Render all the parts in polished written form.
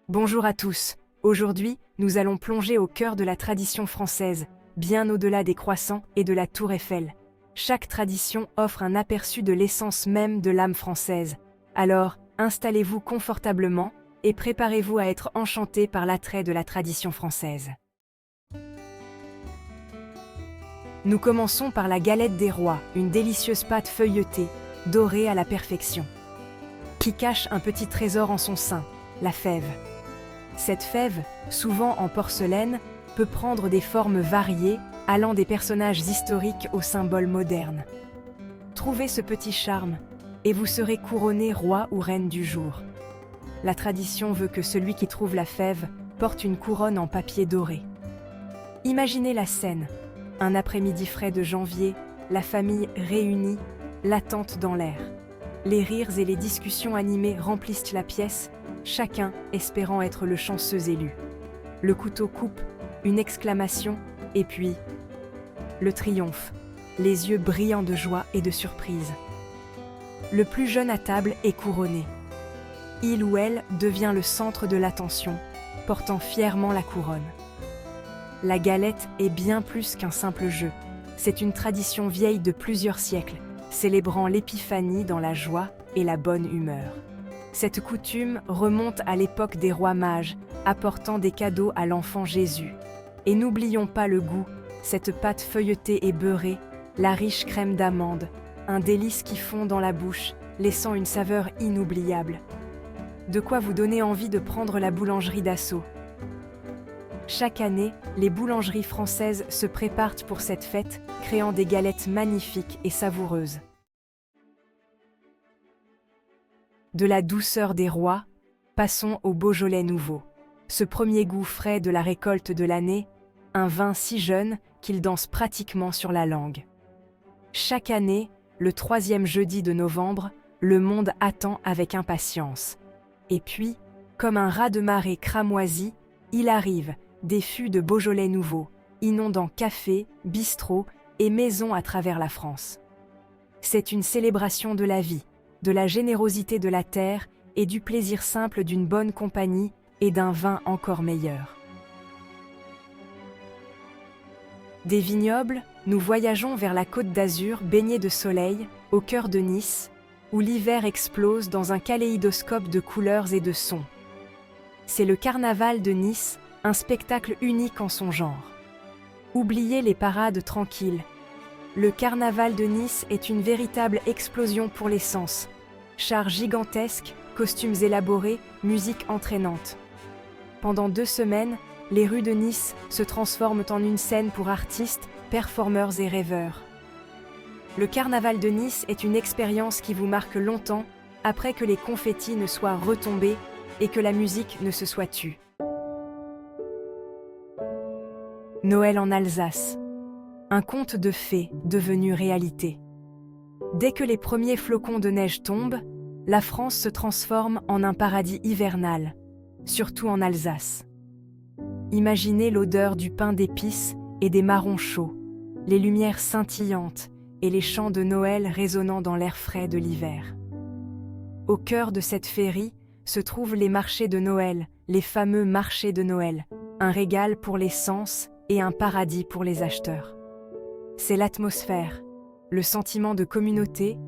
Bonjour à tous. Aujourd'hui, nous allons plonger au cœur de la tradition française, bien au-delà des croissants et de la Tour Eiffel. Chaque tradition offre un aperçu de l'essence même de l'âme française. Alors, installez-vous confortablement et préparez-vous à être enchantés par l'attrait de la tradition française. Nous commençons par la galette des rois, une délicieuse pâte feuilletée, dorée à la perfection, qui cache un petit trésor en son sein, la fève. Cette fève, souvent en porcelaine, peut prendre des formes variées, allant des personnages historiques aux symboles modernes. Trouvez ce petit charme, et vous serez couronné roi ou reine du jour. La tradition veut que celui qui trouve la fève porte une couronne en papier doré. Imaginez la scène. Un après-midi frais de janvier, la famille réunie, l'attente dans l'air. Les rires et les discussions animées remplissent la pièce, chacun espérant être le chanceux élu. Le couteau coupe, une exclamation, et puis le triomphe, les yeux brillants de joie et de surprise. Le plus jeune à table est couronné. Il ou elle devient le centre de l'attention, portant fièrement la couronne. La galette est bien plus qu'un simple jeu. C'est une tradition vieille de plusieurs siècles, célébrant l'épiphanie dans la joie et la bonne humeur. Cette coutume remonte à l'époque des rois mages, apportant des cadeaux à l'enfant Jésus. Et n'oublions pas le goût, cette pâte feuilletée et beurrée, la riche crème d'amande, un délice qui fond dans la bouche, laissant une saveur inoubliable. De quoi vous donner envie de prendre la boulangerie d'assaut. Chaque année, les boulangeries françaises se préparent pour cette fête, créant des galettes magnifiques et savoureuses. De la douceur des rois, passons au Beaujolais nouveau. Ce premier goût frais de la récolte de l'année, un vin si jeune qu'il danse pratiquement sur la langue. Chaque année, le 3e jeudi de novembre, le monde attend avec impatience. Et puis, comme un raz-de-marée cramoisi, il arrive, des fûts de Beaujolais nouveau, inondant cafés, bistrots et maisons à travers la France. C'est une célébration de la vie, de la générosité de la terre et du plaisir simple d'une bonne compagnie et d'un vin encore meilleur. Des vignobles, nous voyageons vers la Côte d'Azur baignée de soleil, au cœur de Nice, où l'hiver explose dans un kaléidoscope de couleurs et de sons. C'est le carnaval de Nice, un spectacle unique en son genre. Oubliez les parades tranquilles. Le carnaval de Nice est une véritable explosion pour les sens. Chars gigantesques, costumes élaborés, musique entraînante. Pendant 2 semaines, les rues de Nice se transforment en une scène pour artistes, performeurs et rêveurs. Le carnaval de Nice est une expérience qui vous marque longtemps après que les confettis ne soient retombés et que la musique ne se soit tue. Noël en Alsace. Un conte de fées devenu réalité. Dès que les premiers flocons de neige tombent, la France se transforme en un paradis hivernal, surtout en Alsace. Imaginez l'odeur du pain d'épices et des marrons chauds, les lumières scintillantes et les chants de Noël résonnant dans l'air frais de l'hiver. Au cœur de cette féerie se trouvent les marchés de Noël, les fameux marchés de Noël, un régal pour les sens et un paradis pour les acheteurs. C'est l'atmosphère, le sentiment de communauté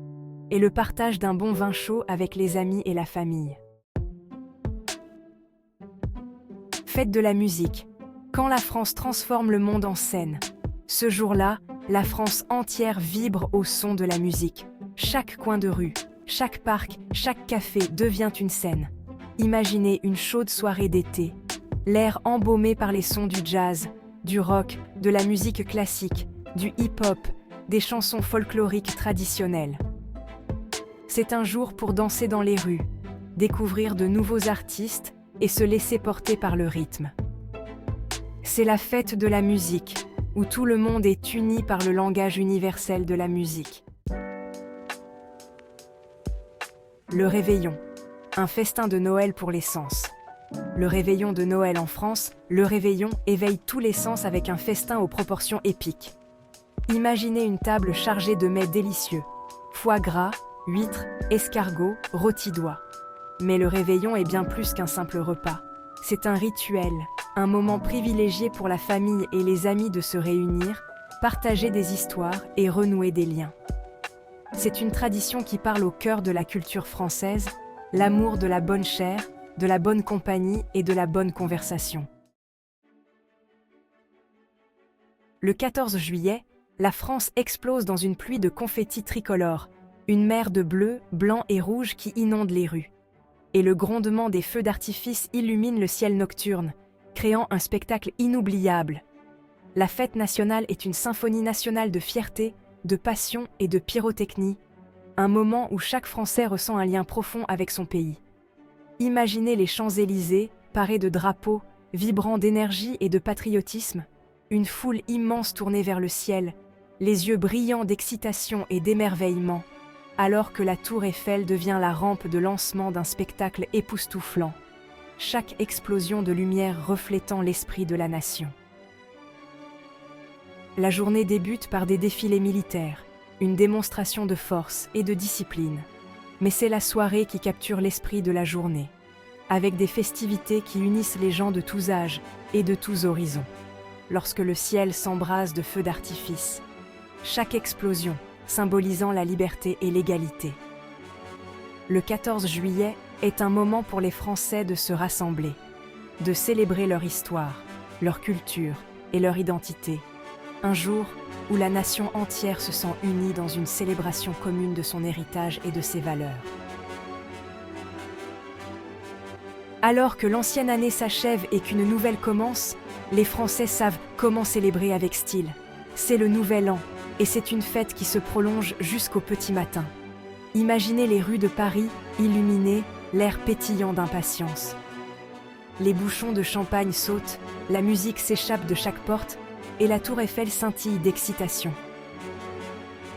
et le partage d'un bon vin chaud avec les amis et la famille. Fête de la musique. Quand la France transforme le monde en scène. Ce jour-là, la France entière vibre au son de la musique. Chaque coin de rue, chaque parc, chaque café devient une scène. Imaginez une chaude soirée d'été, l'air embaumé par les sons du jazz, du rock, de la musique classique, du hip-hop, des chansons folkloriques traditionnelles. C'est un jour pour danser dans les rues, découvrir de nouveaux artistes et se laisser porter par le rythme. C'est la fête de la musique, où tout le monde est uni par le langage universel de la musique. Le réveillon, un festin de Noël pour les sens. Le réveillon de Noël en France, le réveillon éveille tous les sens avec un festin aux proportions épiques. Imaginez une table chargée de mets délicieux, foie gras, huîtres, escargots, rôtis d'oie. Mais le réveillon est bien plus qu'un simple repas. C'est un rituel, un moment privilégié pour la famille et les amis de se réunir, partager des histoires et renouer des liens. C'est une tradition qui parle au cœur de la culture française, l'amour de la bonne chère, de la bonne compagnie et de la bonne conversation. Le 14 juillet, la France explose dans une pluie de confettis tricolores, une mer de bleu, blanc et rouge qui inonde les rues. Et le grondement des feux d'artifice illumine le ciel nocturne, créant un spectacle inoubliable. La fête nationale est une symphonie nationale de fierté, de passion et de pyrotechnie, un moment où chaque Français ressent un lien profond avec son pays. Imaginez les Champs-Élysées, parés de drapeaux, vibrants d'énergie et de patriotisme, une foule immense tournée vers le ciel, les yeux brillants d'excitation et d'émerveillement, alors que la tour Eiffel devient la rampe de lancement d'un spectacle époustouflant, chaque explosion de lumière reflétant l'esprit de la nation. La journée débute par des défilés militaires, une démonstration de force et de discipline. Mais c'est la soirée qui capture l'esprit de la journée, avec des festivités qui unissent les gens de tous âges et de tous horizons. Lorsque le ciel s'embrase de feux d'artifice, chaque explosion symbolisant la liberté et l'égalité. Le 14 juillet est un moment pour les Français de se rassembler, de célébrer leur histoire, leur culture et leur identité. Un jour où la nation entière se sent unie dans une célébration commune de son héritage et de ses valeurs. Alors que l'ancienne année s'achève et qu'une nouvelle commence, les Français savent comment célébrer avec style. C'est le Nouvel An, et c'est une fête qui se prolonge jusqu'au petit matin. Imaginez les rues de Paris, illuminées, l'air pétillant d'impatience. Les bouchons de champagne sautent, la musique s'échappe de chaque porte, et la tour Eiffel scintille d'excitation.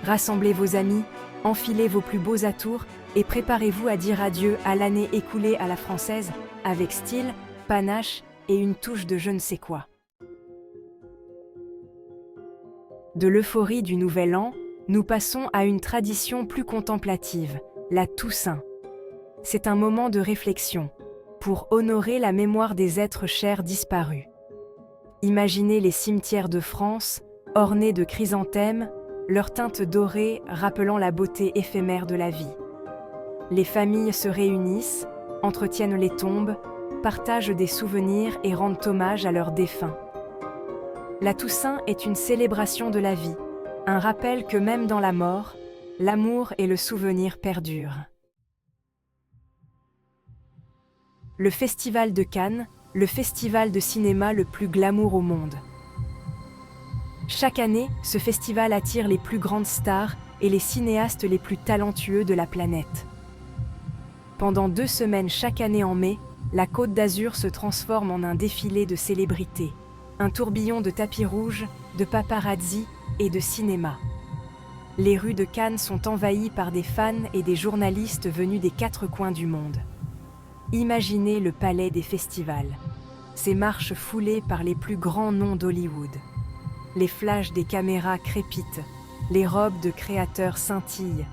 Rassemblez vos amis, enfilez vos plus beaux atours et préparez-vous à dire adieu à l'année écoulée à la française avec style, panache et une touche de je ne sais quoi. De l'euphorie du Nouvel An, nous passons à une tradition plus contemplative, la Toussaint. C'est un moment de réflexion, pour honorer la mémoire des êtres chers disparus. Imaginez les cimetières de France, ornés de chrysanthèmes, leurs teintes dorées rappelant la beauté éphémère de la vie. Les familles se réunissent, entretiennent les tombes, partagent des souvenirs et rendent hommage à leurs défunts. La Toussaint est une célébration de la vie, un rappel que même dans la mort, l'amour et le souvenir perdurent. Le Festival de Cannes, le festival de cinéma le plus glamour au monde. Chaque année, ce festival attire les plus grandes stars et les cinéastes les plus talentueux de la planète. Pendant 2 semaines chaque année en mai, la Côte d'Azur se transforme en un défilé de célébrités, un tourbillon de tapis rouges, de paparazzi et de cinéma. Les rues de Cannes sont envahies par des fans et des journalistes venus des 4 coins du monde. Imaginez le palais des festivals, ces marches foulées par les plus grands noms d'Hollywood. Les flashs des caméras crépitent, les robes de créateurs scintillent,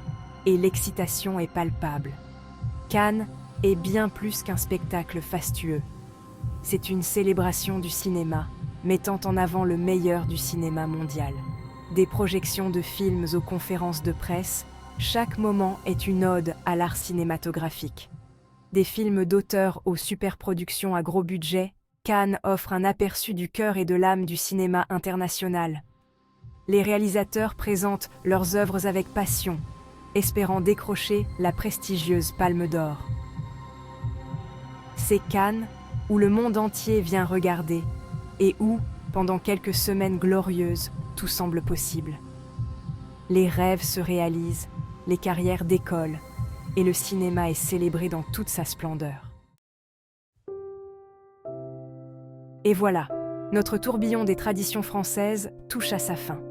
et l'excitation est palpable. Cannes est bien plus qu'un spectacle fastueux. C'est une célébration du cinéma, mettant en avant le meilleur du cinéma mondial. Des projections de films aux conférences de presse, chaque moment est une ode à l'art cinématographique. Des films d'auteur aux superproductions à gros budget, Cannes offre un aperçu du cœur et de l'âme du cinéma international. Les réalisateurs présentent leurs œuvres avec passion, espérant décrocher la prestigieuse Palme d'Or. C'est Cannes, où le monde entier vient regarder, et où, pendant quelques semaines glorieuses, tout semble possible. Les rêves se réalisent, les carrières décollent, et le cinéma est célébré dans toute sa splendeur. Et voilà, notre tourbillon des traditions françaises touche à sa fin.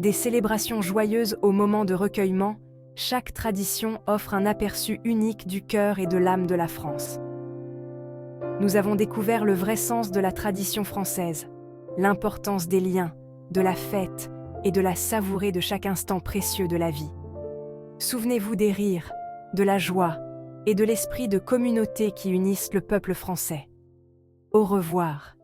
Des célébrations joyeuses au moment de recueillement, chaque tradition offre un aperçu unique du cœur et de l'âme de la France. Nous avons découvert le vrai sens de la tradition française, l'importance des liens, de la fête et de la savourer de chaque instant précieux de la vie. Souvenez-vous des rires, de la joie et de l'esprit de communauté qui unissent le peuple français. Au revoir.